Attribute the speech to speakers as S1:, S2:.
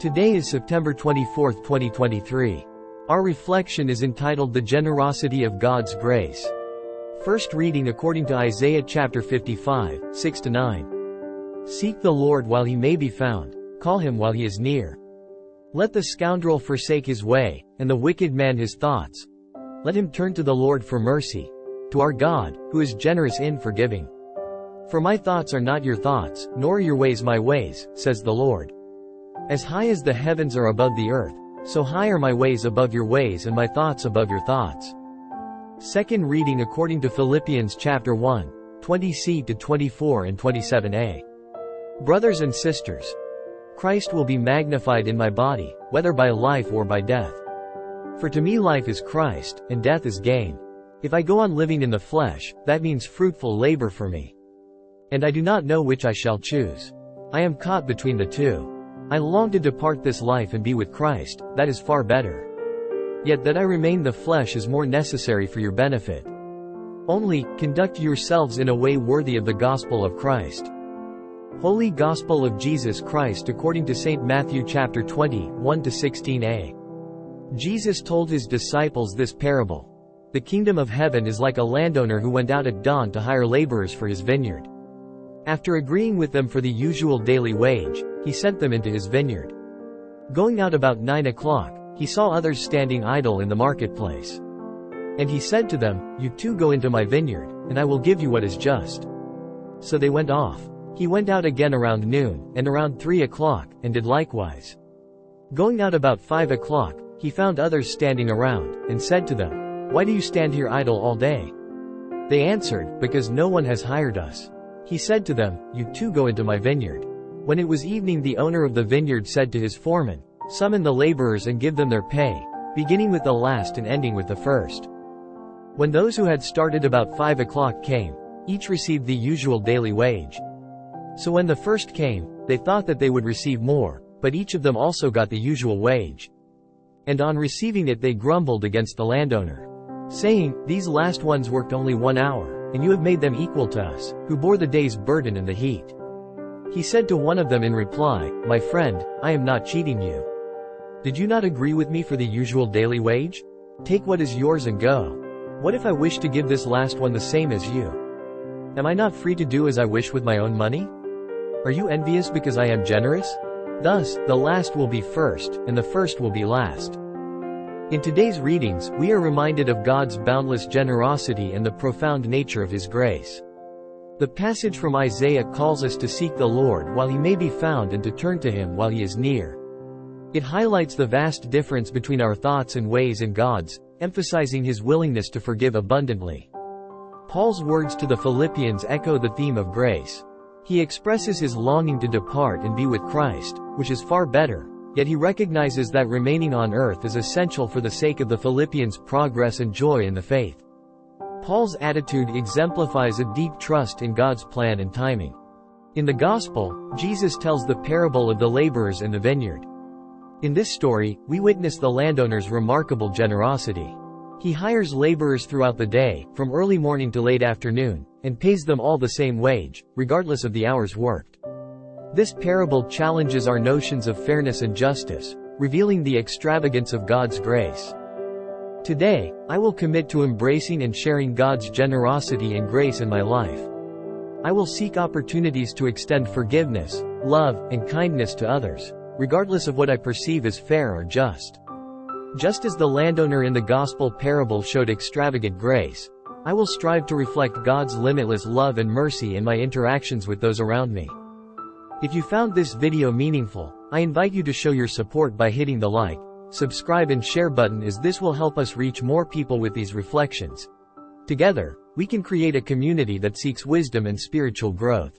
S1: Today is September 24, 2023. Our reflection is entitled The Generosity of God's Grace. First reading according to Isaiah chapter 55, 6-9. Seek the Lord while he may be found, call him while he is near. Let the scoundrel forsake his way, and the wicked man his thoughts. Let him turn to the Lord for mercy, to our God, who is generous in forgiving. For my thoughts are not your thoughts, nor your ways my ways, says the Lord. As high as the heavens are above the earth, so high are my ways above your ways and my thoughts above your thoughts. Second reading according to Philippians chapter 1, 20c to 24 and 27a. Brothers and sisters, Christ will be magnified in my body, whether by life or by death. For to me life is Christ, and death is gain. If I go on living in the flesh, that means fruitful labor for me. And I do not know which I shall choose. I am caught between the two. I long to depart this life and be with Christ, that is far better. Yet that I remain the flesh is more necessary for your benefit. Only, conduct yourselves in a way worthy of the gospel of Christ. Holy Gospel of Jesus Christ according to St. Matthew chapter 20, 1-16a. Jesus told his disciples this parable. The kingdom of heaven is like a landowner who went out at dawn to hire laborers for his vineyard. After agreeing with them for the usual daily wage, he sent them into his vineyard. Going out about 9 o'clock, he saw others standing idle in the marketplace. And he said to them, "You too go into my vineyard, and I will give you what is just." So they went off. He went out again around noon, and around 3 o'clock, and did likewise. Going out about 5 o'clock, he found others standing around, and said to them, "Why do you stand here idle all day?" They answered, "Because no one has hired us." He said to them, "You too go into my vineyard." When it was evening, the owner of the vineyard said to his foreman, "Summon the laborers and give them their pay, beginning with the last and ending with the first." When those who had started about 5 o'clock came, each received the usual daily wage. So when the first came, they thought that they would receive more, but each of them also got the usual wage. And on receiving it they grumbled against the landowner, saying, "These last ones worked only 1 hour. And you have made them equal to us, who bore the day's burden and the heat." He said to one of them in reply, "My friend, I am not cheating you. Did you not agree with me for the usual daily wage? Take what is yours and go. What if I wish to give this last one the same as you? Am I not free to do as I wish with my own money? Are you envious because I am generous? Thus, the last will be first, and the first will be last." In today's readings, we are reminded of God's boundless generosity and the profound nature of His grace. The passage from Isaiah calls us to seek the Lord while He may be found and to turn to Him while He is near. It highlights the vast difference between our thoughts and ways and God's, emphasizing His willingness to forgive abundantly. Paul's words to the Philippians echo the theme of grace. He expresses his longing to depart and be with Christ, which is far better. Yet he recognizes that remaining on earth is essential for the sake of the Philippians' progress and joy in the faith. Paul's attitude exemplifies a deep trust in God's plan and timing. In the Gospel, Jesus tells the parable of the laborers in the vineyard. In this story, we witness the landowner's remarkable generosity. He hires laborers throughout the day, from early morning to late afternoon, and pays them all the same wage, regardless of the hours worked. This parable challenges our notions of fairness and justice, revealing the extravagance of God's grace. Today, I will commit to embracing and sharing God's generosity and grace in my life. I will seek opportunities to extend forgiveness, love, and kindness to others, regardless of what I perceive as fair or just. Just as the landowner in the Gospel parable showed extravagant grace, I will strive to reflect God's limitless love and mercy in my interactions with those around me. If you found this video meaningful, I invite you to show your support by hitting the like, subscribe and share button, as this will help us reach more people with these reflections. Together, we can create a community that seeks wisdom and spiritual growth.